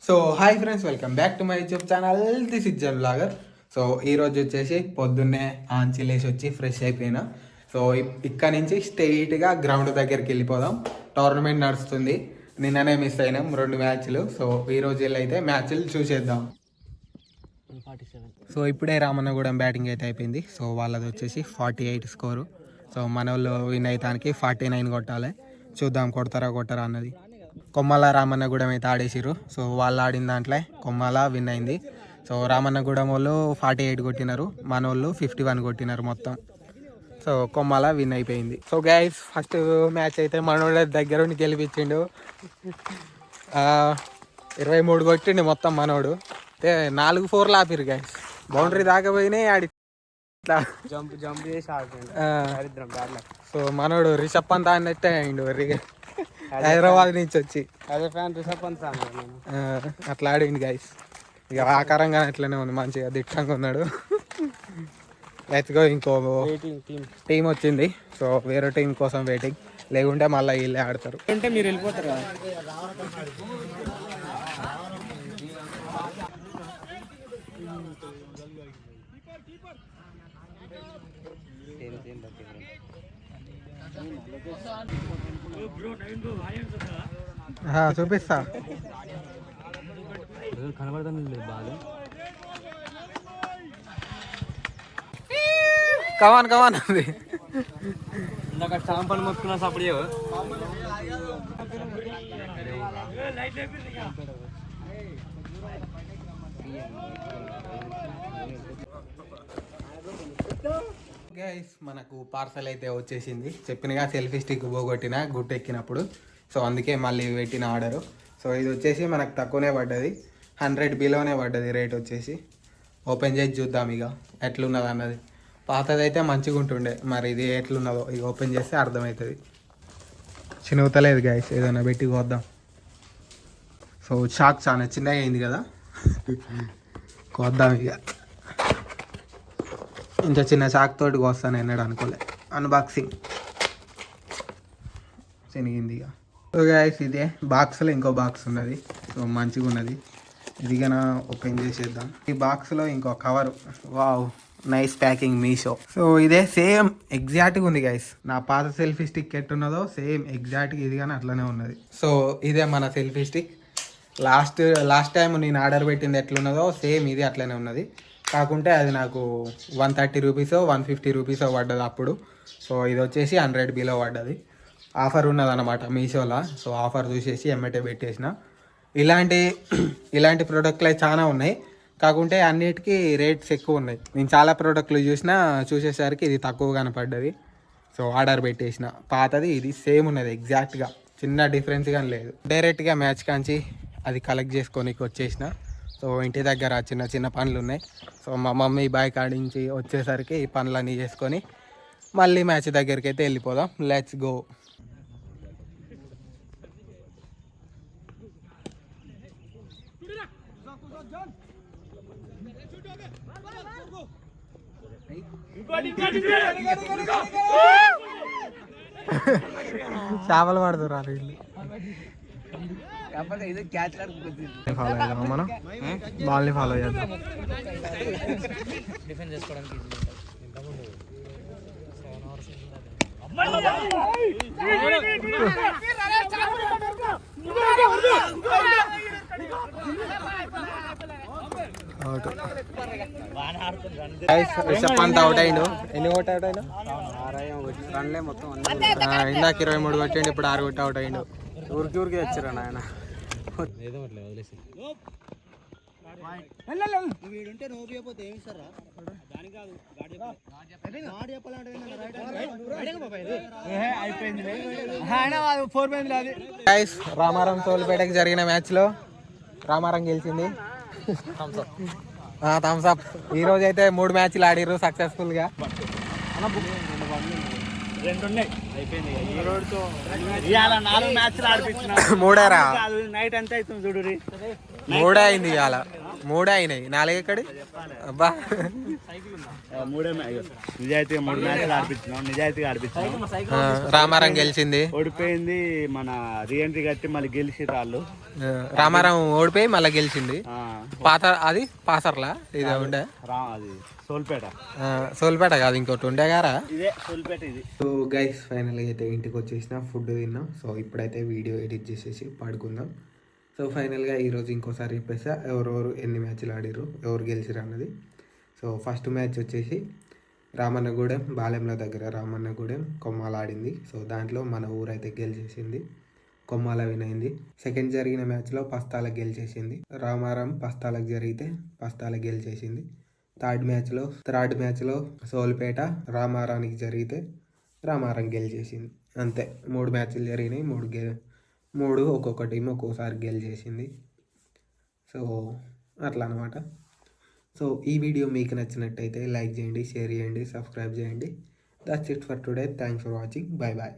So hi friends, welcome back to my YouTube channel. This is Jan blogger. So ఈరోజు వచ్చేసి పొద్దున్నే ఆంచి లేసి వచ్చి ఫ్రెష్ అయిపోయినా. సో ఇక్కడ నుంచి స్ట్రెయిట్గా గ్రౌండ్ దగ్గరికి వెళ్ళిపోదాం. టోర్నమెంట్ నడుస్తుంది. నిన్ననే మిస్ అయినాం 2 మ్యాచ్లు. సో ఈరోజు వెళ్ళి అయితే మ్యాచ్లు చూసేద్దాం. సో ఇప్పుడే రామన్నగూడెం బ్యాటింగ్ అయితే అయిపోయింది. సో వాళ్ళది వచ్చేసి 48 స్కోరు. సో మన వాళ్ళు విన్ అయ్యడానికి 49 కొట్టాలి. చూద్దాం కొడతారా కొట్టారా అన్నది. కొమ్మల రామన్నగూడెం అయితే ఆడేసిరు. సో వాళ్ళు ఆడిన దాంట్లో కొమ్మల విన్ అయింది. సో రామన్నగూడెం వాళ్ళు 48 కొట్టినారు, మన వాళ్ళు 51 కొట్టినారు మొత్తం. సో కొమ్మల విన్ అయిపోయింది. సో గైస్, ఫస్ట్ మ్యాచ్ అయితే మనోళ్ళ దగ్గర ఉండి గెలిపించిండు. 23 కొట్టిండు మొత్తం మనోడు. అయితే 4 4 ఆపిరు గైస్. బౌండరీ దాకా పోయినాయి. ఆడి జంప్ చేసి ఆడుతుంది. సో మనోడు రిషబ్ పంత్ అన్నట్టే అయిండు. హైదరాబాద్ నుంచి వచ్చి అట్లా ఆడింది గైస్. ఇక ఆకారంగా అట్లనే ఉంది, మంచిగా దిట్టంగా ఉన్నాడు. Let's go. ఇంకో టీం వచ్చింది. సో వేరే టీం కోసం వెయిటింగ్. లేకుంటే మళ్ళీ వీళ్ళే ఆడతారు. అంటే మీరు వెళ్ళిపోతారు కదా. చూపిస్తా. కమాన్ కమాన్ అది ఇందాక స్టాంపని మొత్తుకున్నా సప్పుడు గైస్, మనకు పార్సల్ అయితే వచ్చేసింది. చెప్పినగా సెల్ఫీ స్టిక్ పోగొట్టిన గుట్టు ఎక్కినప్పుడు. సో అందుకే మళ్ళీ పెట్టిన ఆర్డరు. సో ఇది వచ్చేసి మనకు తక్కువనే పడ్డది, 100 బిలోనే పడ్డది రేట్ వచ్చేసి. ఓపెన్ చేసి చూద్దాం ఇక ఎట్లున్నది అన్నది. పాతదైతే మంచిగా ఉంటుండే, మరి ఇది ఎట్లున్నదో ఇక ఓపెన్ చేస్తే అర్థమవుతుంది. చిన్నవుతలేదు గైస్, ఏదైనా పెట్టి కోద్దాం. సో షాక్ చాలా చిన్నగా అయింది కదా, కోద్దాం ఇక. ఇంత చిన్న షాక్ తోటి కోస్తాను ఎన్నడు అనుకోలే. అన్బాక్సింగ్ చినిగింది ఇక. సో గైస్, ఇదే బాక్స్లో ఇంకో బాక్స్ ఉన్నది. సో మంచిగా ఉన్నది. ఇది కన్నా ఓపెన్ చేసేద్దాం. ఈ బాక్స్లో ఇంకో cover. Wow, nice packing Meesho. So ఇదే సేమ్ ఎగ్జాక్ట్గా ఉంది గైస్. నా పాత సెల్ఫీ స్టిక్ ఎట్టున్నదో సేమ్ ఎగ్జాక్ట్గా ఇది కానీ అట్లనే ఉన్నది. సో ఇదే మన సెల్ఫీ స్టిక్. లాస్ట్ టైం నేను ఆర్డర్ పెట్టింది ఎట్లున్నదో సేమ్ ఇది అట్లనే ఉన్నది. కాకుంటే అది నాకు 130 రూపీసో 150 రూపీసో పడ్డది అప్పుడు. సో ఇది వచ్చేసి 100 బిలో పడ్డది. ఆఫర్ ఉన్నదన్నమాట మీషోలో. సో ఆఫర్ చూసేసి ఎమ్మటే పెట్టేసిన. ఇలాంటి ప్రోడక్ట్లు చాలా ఉన్నాయి, కాకుంటే అన్నిటికీ రేట్స్ ఎక్కువ ఉన్నాయి. నేను చాలా ప్రోడక్ట్లు చూసేసరికి ఇది తక్కువ కనపడ్డది. సో ఆర్డర్ పెట్టేసిన. పాతది ఇది సేమ్ ఉన్నది ఎగ్జాక్ట్గా, చిన్న డిఫరెన్స్ కానీ లేదు. డైరెక్ట్గా మ్యాచ్ కాంచి అది కలెక్ట్ చేసుకొని వచ్చేసిన. సో ఇంటి దగ్గర చిన్న చిన్న పనులు ఉన్నాయి. సో మా మమ్మీ బైక్ ఆడించి వచ్చేసరికి ఈ పనులన్నీ చేసుకొని మళ్ళీ మ్యాచ్ దగ్గరికి అయితే వెళ్ళిపోదాం. Let's go. చేపలు పడుతున్నారు వీళ్ళు. ఫాలో చేద్దాం, మనం బాల్ని ఫాలో చేద్దాం. డిఫెన్స్ చేసుకోవడానికి అవుట్ అయిండు. ఎన్ని కొట్టి అవుట్ అయినా? ఇందాక 23 కొట్టిండు, ఇప్పుడు 6 కొట్టి అవుట్ అయిండు. ఊరికి తెచ్చారా నాయన. రామారం తోలుపేటకి జరిగిన మ్యాచ్లో రామారం గెలిచింది. థమ్స్అప్. ఈరోజు అయితే 3 మ్యాచ్లు ఆడిర్రు సక్సెస్ఫుల్గా. మూడేరా? నైట్ ఎంత అవుతుంది చూడు. 3 అయింది ఇవాళ. మూడే అయినాయి, 4 ఎక్కడి అబ్బా. నిజాయితీగా 3 మ్యాచ్లు ఆడిపించినాం, నిజాయితీగా ఆడిపించినాం. రామారం గెలిచింది, ఓడిపోయింది మన రీఎంట్రీ కట్టి మళ్ళీ గెలిచి వాళ్ళు. రామారం ఓడిపోయి మళ్ళీ గెలిచింది. అది పాసర్లా ఇది ఉండే అది సోల్పేట, సోల్పేట కాదు ఇంకోటి ఉండే గారా, ఇదే సోల్పేట ఇది. సో గైస్ ఫైనల్గా అయితే ఇంటికి వచ్చేసిన, ఫుడ్ తిన్నాం. సో ఇప్పుడైతే వీడియో ఎడిట్ చేసేసి పడుకుందాం. సో ఫైనల్గా ఈరోజు ఇంకోసారి చెప్పేసా ఎవరెవరు ఎన్ని మ్యాచ్లు ఆడిరు, ఎవరు గెలిచిరు అన్నది. సో ఫస్ట్ మ్యాచ్ వచ్చేసి రామన్నగూడెం బాలెంల దగ్గర రామన్నగూడెం కొమ్మాల ఆడింది. సో దాంట్లో మన ఊరైతే గెలిచేసింది, కొమ్మాల విన్ అయింది. సెకండ్ జరిగిన మ్యాచ్లో పస్తాలకు గెలిచేసింది, రామారం పస్తాలకు జరిగితే పస్తాలకు గెలిచేసింది. థర్డ్ మ్యాచ్లో సోల్పేట రామారానికి జరిగితే రామారం గెలిచేసింది. అంతే, 3 మ్యాచ్లు జరిగినాయి, 3 ఒక్కొక్క టీం ఒక్కోసారి గెలిచేసింది. సో అట్లా అనమాట. సో ఈ వీడియో మీకు నచ్చినట్టయితే లైక్ చేయండి, షేర్ చేయండి, సబ్స్క్రైబ్ చేయండి. That's it for today. Thanks for watching. Bye bye.